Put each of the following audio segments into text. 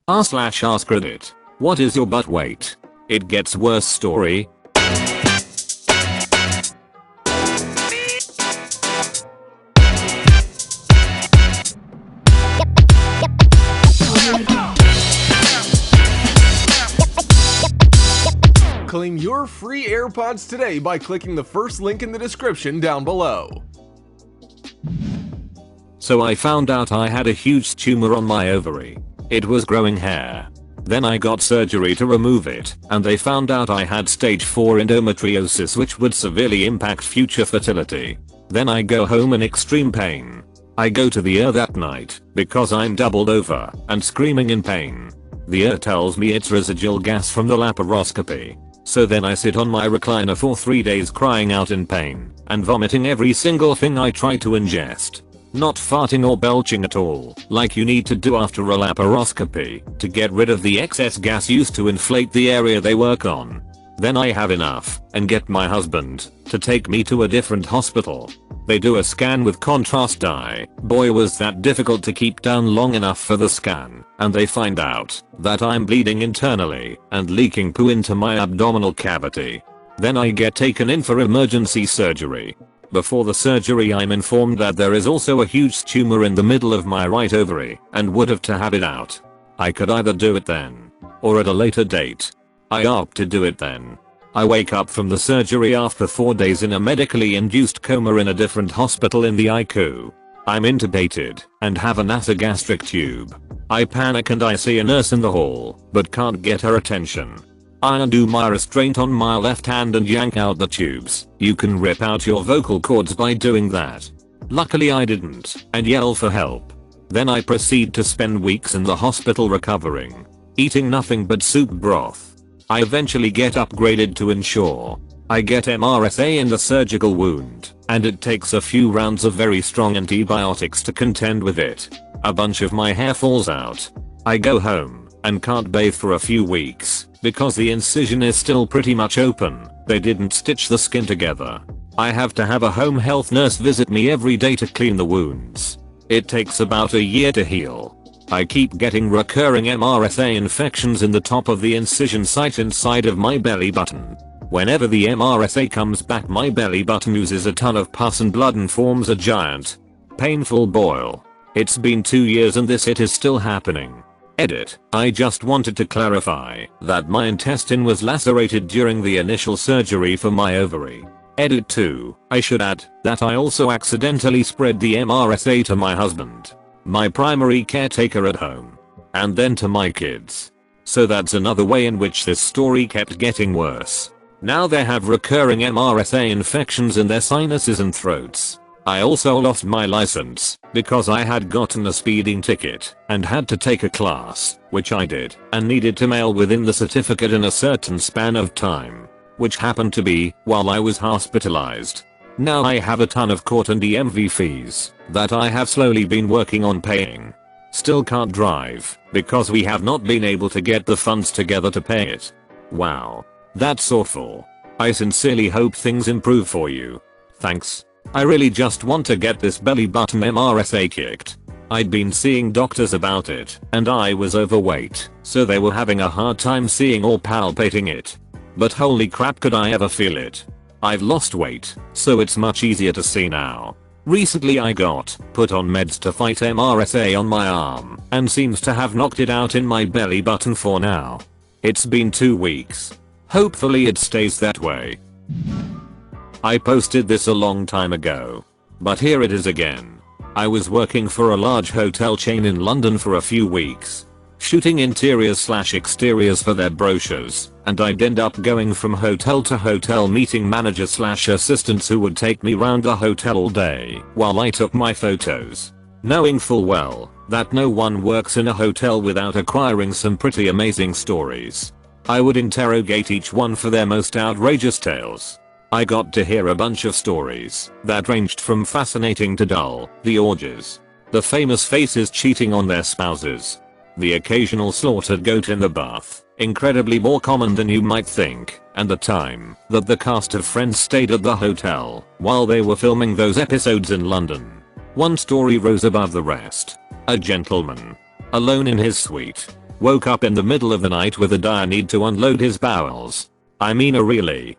r/AskReddit. What is your butt weight? It gets worse story. Claim your free AirPods today by clicking the first link in the description down below. So I found out I had a huge tumor on my ovary. It was growing hair. Then I got surgery to remove it, and they found out I had stage 4 endometriosis, which would severely impact future fertility. Then I go home in extreme pain. I go to the ER that night because I'm doubled over and screaming in pain. The ER tells me it's residual gas from the laparoscopy. So then I sit on my recliner for 3 days crying out in pain and vomiting every single thing I try to ingest. Not farting or belching at all, like you need to do after a laparoscopy to get rid of the excess gas used to inflate the area they work on. Then I have enough and get my husband to take me to a different hospital. They do a scan with contrast dye. Boy, was that difficult to keep down long enough for the scan, and they find out that I'm bleeding internally and leaking poo into my abdominal cavity. Then I get taken in for emergency surgery. Before the surgery I'm informed that there is also a huge tumor in the middle of my right ovary and would have to have it out. I could either do it then or at a later date. I opt to do it then. I wake up from the surgery after 4 days in a medically induced coma in a different hospital in the ICU. I'm intubated and have a nasogastric tube. I panic and I see a nurse in the hall but can't get her attention. I undo my restraint on my left hand and yank out the tubes. You can rip out your vocal cords by doing that. Luckily I didn't and yell for help. Then I proceed to spend weeks in the hospital recovering, eating nothing but soup broth. I eventually get upgraded to ensure I get MRSA in the surgical wound, and it takes a few rounds of very strong antibiotics to contend with it. A bunch of my hair falls out. I go home and can't bathe for a few weeks because the incision is still pretty much open. They didn't stitch the skin together. I have to have a home health nurse visit me every day to clean the wounds. It takes about a year to heal. I keep getting recurring MRSA infections in the top of the incision site inside of my belly button. Whenever the MRSA comes back, my belly button oozes a ton of pus and blood and forms a giant, painful boil. It's been 2 years and this is still happening. Edit. I just wanted to clarify that my intestine was lacerated during the initial surgery for my ovary. Edit 2. I should add that I also accidentally spread the MRSA to my husband, my primary caretaker at home, and then to my kids. So that's another way in which this story kept getting worse. Now they have recurring MRSA infections in their sinuses and throats. I also lost my license because I had gotten a speeding ticket and had to take a class, which I did, and needed to mail within the certificate in a certain span of time, which happened to be while I was hospitalized. Now I have a ton of court and DMV fees that I have slowly been working on paying. Still can't drive because we have not been able to get the funds together to pay it. Wow. That's awful. I sincerely hope things improve for you. Thanks. I really just want to get this belly button MRSA kicked. I'd been seeing doctors about it and I was overweight, so they were having a hard time seeing or palpating it. But holy crap, could I ever feel it. I've lost weight, so it's much easier to see now. Recently I got put on meds to fight MRSA on my arm and seems to have knocked it out in my belly button for now. It's been 2 weeks. Hopefully it stays that way. I posted this a long time ago, but here it is again. I was working for a large hotel chain in London for a few weeks, shooting interiors/exteriors for their brochures, and I'd end up going from hotel to hotel meeting managers/assistants who would take me round the hotel all day while I took my photos, knowing full well that no one works in a hotel without acquiring some pretty amazing stories. I would interrogate each one for their most outrageous tales. I got to hear a bunch of stories that ranged from fascinating to dull. The orgies, the famous faces cheating on their spouses, the occasional slaughtered goat in the bath, incredibly more common than you might think, and the time that the cast of Friends stayed at the hotel while they were filming those episodes in London. One story rose above the rest. A gentleman, alone in his suite, Woke up in the middle of the night with a dire need to unload his bowels. I mean a really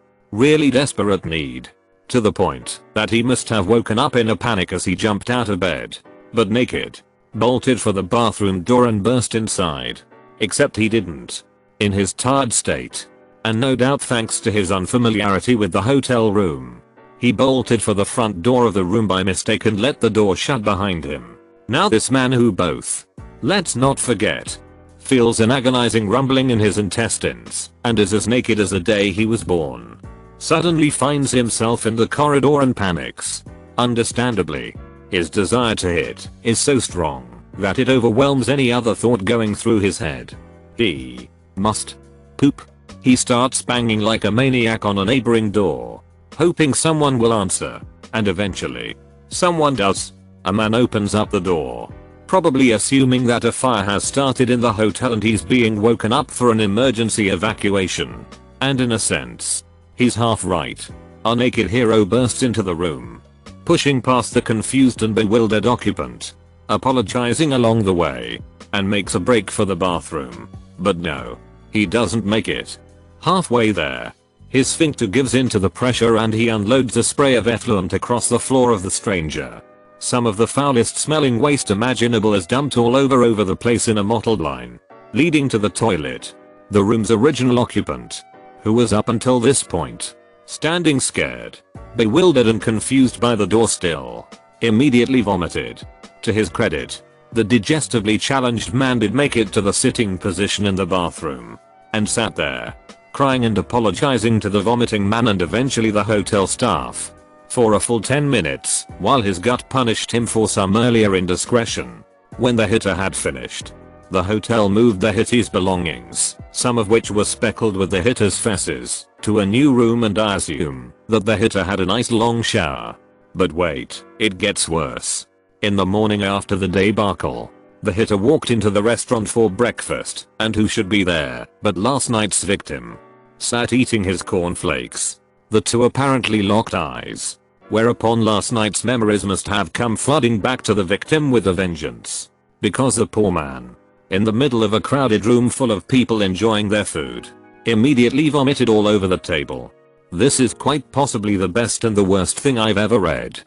desperate need. To the point that he must have woken up in a panic as he jumped out of bed. But naked. Bolted for the bathroom door and burst inside. Except he didn't. In his tired state. And no doubt thanks to his unfamiliarity with the hotel room. He bolted for the front door of the room by mistake and let the door shut behind him. Now this man who both, let's not forget, feels an agonizing rumbling in his intestines and is as naked as the day he was born, suddenly finds himself in the corridor and panics. Understandably, his desire to hit is so strong that it overwhelms any other thought going through his head. He must poop. He starts banging like a maniac on a neighboring door, hoping someone will answer, and eventually, someone does. A man opens up the door, probably assuming that a fire has started in the hotel and he's being woken up for an emergency evacuation. And in a sense, he's half right. Our naked hero bursts into the room, pushing past the confused and bewildered occupant, apologizing along the way, and makes a break for the bathroom. But no, he doesn't make it. Halfway there, his sphincter gives in to the pressure and he unloads a spray of effluent across the floor of the stranger. Some of the foulest smelling waste imaginable is dumped all over the place in a mottled line, leading to the toilet. The room's original occupant, who was up until this point standing scared, bewildered and confused by the door still, immediately vomited. To his credit, the digestively challenged man did make it to the sitting position in the bathroom, and sat there, crying and apologizing to the vomiting man and eventually the hotel staff, for a full 10 minutes while his gut punished him for some earlier indiscretion. When the hitter had finished, the hotel moved the hitty's belongings, some of which were speckled with the hitter's fesses, to a new room, and I assume that the hitter had a nice long shower. But wait, it gets worse. In the morning after the debacle, the hitter walked into the restaurant for breakfast, and who should be there but last night's victim? Sat eating his cornflakes. The two apparently locked eyes, whereupon last night's memories must have come flooding back to the victim with a vengeance. Because the poor man, in the middle of a crowded room full of people enjoying their food, immediately vomited all over the table. This is quite possibly the best and the worst thing I've ever read.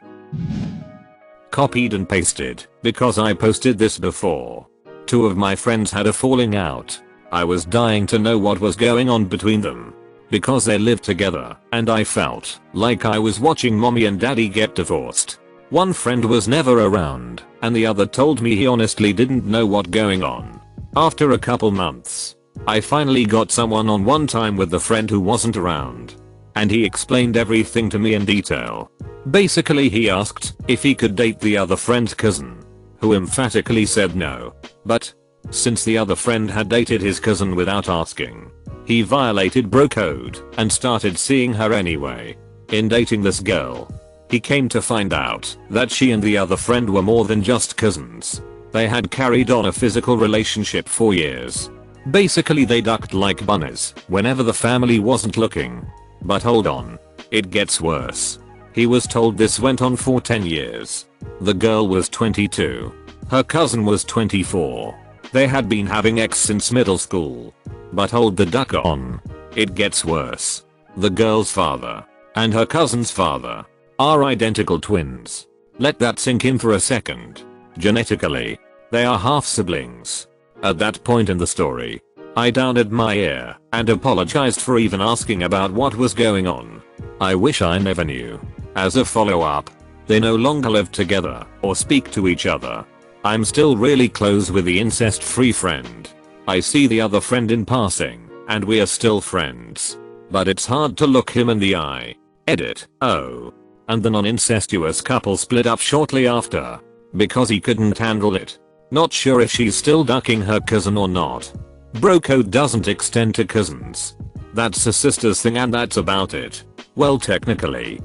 Copied and pasted, because I posted this before. Two of my friends had a falling out. I was dying to know what was going on between them, because they lived together, and I felt like I was watching mommy and daddy get divorced. One friend was never around, and the other told me he honestly didn't know what going on. After a couple months, I finally got someone on one time with the friend who wasn't around, and he explained everything to me in detail. Basically he asked if he could date the other friend's cousin, who emphatically said no. But since the other friend had dated his cousin without asking, he violated bro code and started seeing her anyway. In dating this girl, he came to find out that she and the other friend were more than just cousins. They had carried on a physical relationship for years. Basically they ducked like bunnies whenever the family wasn't looking. But hold on, it gets worse. He was told this went on for 10 years. The girl was 22. Her cousin was 24. They had been having sex since middle school. But hold the duck on. It gets worse. The girl's father and her cousin's father are identical twins. Let that sink in for a second. Genetically, they are half siblings. At that point in the story, I downed my ear and apologized for even asking about what was going on. I wish I never knew. As a follow-up, they no longer live together or speak to each other. I'm still really close with the incest-free friend. I see the other friend in passing, and we are still friends. But it's hard to look him in the eye. Edit. Oh. And the non-incestuous couple split up shortly after, because he couldn't handle it. Not sure if she's still ducking her cousin or not. Bro code doesn't extend to cousins. That's a sister's thing and that's about it. Well, technically.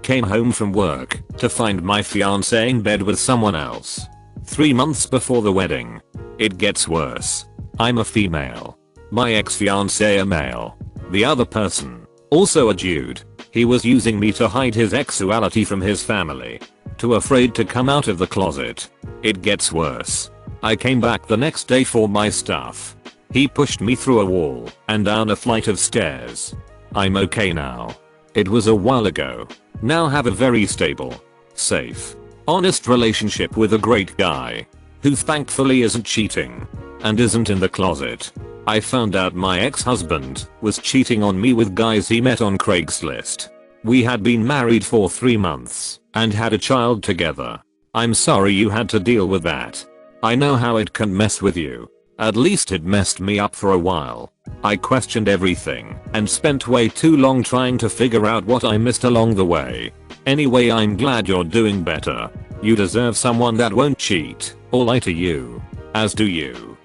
Came home from work to find my fiancé in bed with someone else. 3 months before the wedding. It gets worse. I'm a female. My ex-fiancé a male. The other person, also a dude. He was using me to hide his sexuality from his family. Too afraid to come out of the closet. It gets worse. I came back the next day for my stuff. He pushed me through a wall and down a flight of stairs. I'm okay now. It was a while ago. Now have a very stable, safe, honest relationship with a great guy who thankfully isn't cheating and isn't in the closet. I found out my ex-husband was cheating on me with guys he met on Craigslist. We had been married for 3 months and had a child together. I'm sorry you had to deal with that. I know how it can mess with you. At least it messed me up for a while. I questioned everything and spent way too long trying to figure out what I missed along the way. Anyway, I'm glad you're doing better. You deserve someone that won't cheat or lie to you. As do you.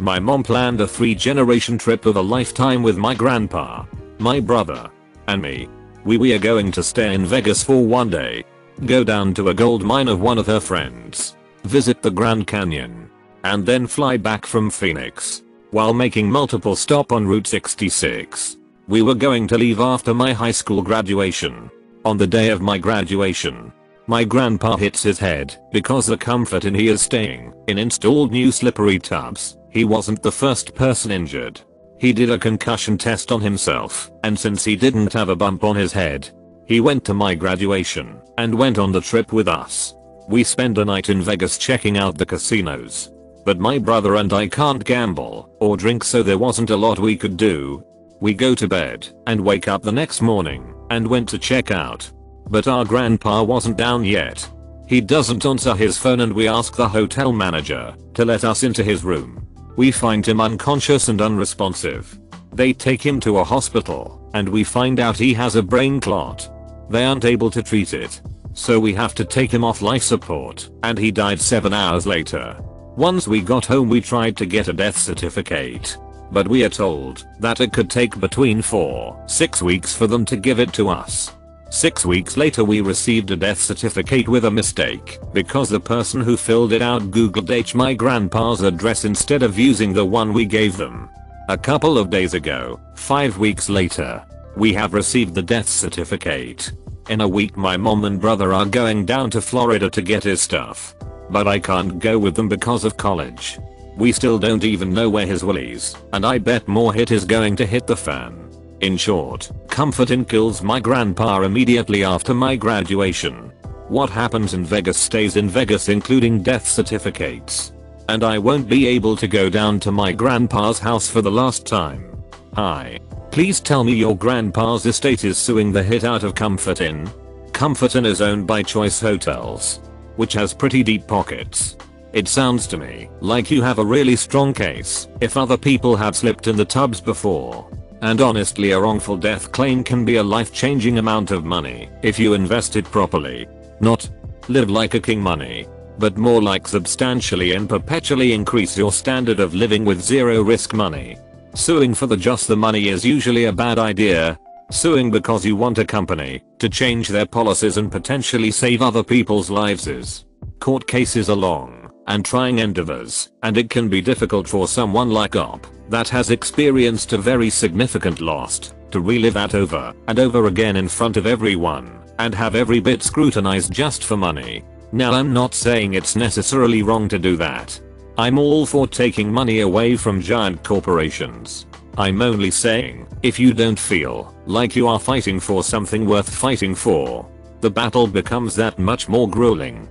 My mom planned a 3-generation trip of a lifetime with my grandpa, my brother, and me. We are going to stay in Vegas for 1 day, go down to a gold mine of one of her friends, visit the Grand Canyon, and then fly back from Phoenix, while making multiple stops on Route 66. We were going to leave after my high school graduation. On the day of my graduation, my grandpa hits his head because the comfort inn he is staying in installed new slippery tubs. He wasn't the first person injured. He did a concussion test on himself, and since he didn't have a bump on his head, he went to my graduation and went on the trip with us. We spent a night in Vegas checking out the casinos. But my brother and I can't gamble or drink, so there wasn't a lot we could do. We go to bed and wake up the next morning and went to check out. But our grandpa wasn't down yet. He doesn't answer his phone and we ask the hotel manager to let us into his room. We find him unconscious and unresponsive. They take him to a hospital and we find out he has a brain clot. They aren't able to treat it, so we have to take him off life support, and he died 7 hours later. Once we got home, we tried to get a death certificate, but we are told that it could take between 4-6 weeks for them to give it to us. 6 weeks later we received a death certificate with a mistake because the person who filled it out googled my grandpa's address instead of using the one we gave them. A couple of days ago, 5 weeks later, we have received the death certificate. In a week my mom and brother are going down to Florida to get his stuff. But I can't go with them because of college. We still don't even know where his will is, and I bet more hit is going to hit the fan. In short, Comfort Inn kills my grandpa immediately after my graduation. What happens in Vegas stays in Vegas, including death certificates. And I won't be able to go down to my grandpa's house for the last time. Hi. Please tell me your grandpa's estate is suing the hit out of Comfort Inn. Comfort Inn is owned by Choice Hotels, which has pretty deep pockets. It sounds to me like you have a really strong case if other people have slipped in the tubs before. And honestly, a wrongful death claim can be a life-changing amount of money if you invest it properly. Not live like a king money, but more like substantially and perpetually increase your standard of living with zero risk money. Suing for just the money is usually a bad idea. Suing because you want a company to change their policies and potentially save other people's lives is. Court cases are long and trying endeavors, and it can be difficult for someone like Op that has experienced a very significant loss to relive that over and over again in front of everyone and have every bit scrutinized just for money. Now, I'm not saying it's necessarily wrong to do that. I'm all for taking money away from giant corporations. I'm only saying, if you don't feel like you are fighting for something worth fighting for, the battle becomes that much more grueling.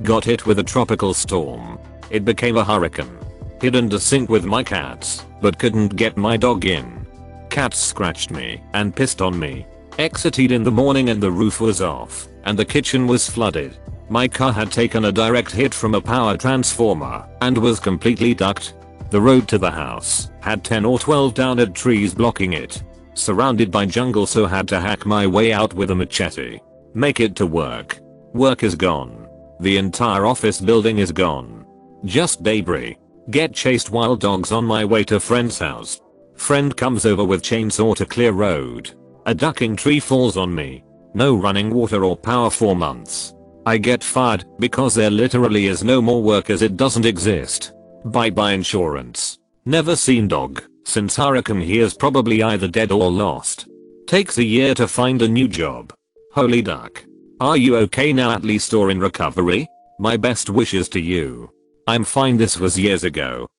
Got hit with a tropical storm. It became a hurricane. Hid in the sink with my cats, but couldn't get my dog in. Cats scratched me and pissed on me. Exited in the morning and the roof was off, and the kitchen was flooded. My car had taken a direct hit from a power transformer and was completely ducked. The road to the house had 10 or 12 downed trees blocking it. Surrounded by jungle, so had to hack my way out with a machete. Make it to work. Work is gone. The entire office building is gone. Just debris. Get chased while dogs on my way to friend's house. Friend comes over with chainsaw to clear road. A ducking tree falls on me. No running water or power for months. I get fired because there literally is no more work as it doesn't exist. Bye bye insurance. Never seen dog since hurricane. He is probably either dead or lost. Takes a year to find a new job. Holy duck. Are you okay now at least, or in recovery? My best wishes to you. I'm fine. This was years ago.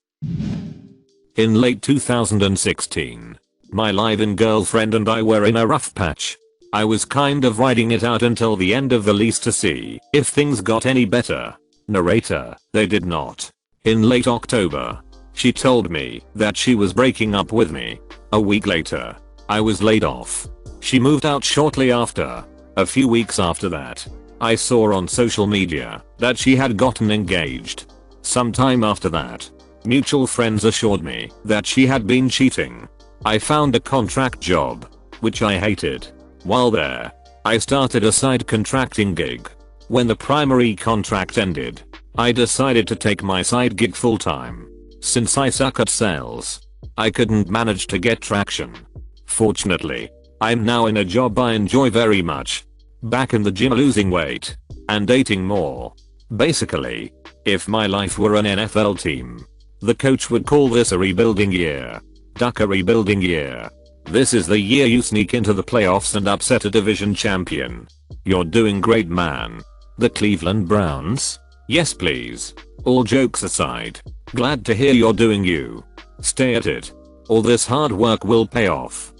In late 2016, my live-in girlfriend and I were in a rough patch. I was kind of riding it out until the end of the lease to see if things got any better. Narrator, they did not. In late October, she told me that she was breaking up with me. A week later, I was laid off. She moved out shortly after. A few weeks after that, I saw on social media that she had gotten engaged. Sometime after that, mutual friends assured me that she had been cheating. I found a contract job, which I hated. While there, I started a side contracting gig. When the primary contract ended, I decided to take my side gig full time. Since I suck at sales, I couldn't manage to get traction. Fortunately, I'm now in a job I enjoy very much. Back in the gym losing weight and dating more. Basically, if my life were an NFL team, the coach would call this a rebuilding year. Duck, a rebuilding year. This is the year you sneak into the playoffs and upset a division champion. You're doing great, man. The Cleveland Browns? Yes please. All jokes aside, glad to hear you're doing you. Stay at it. All this hard work will pay off.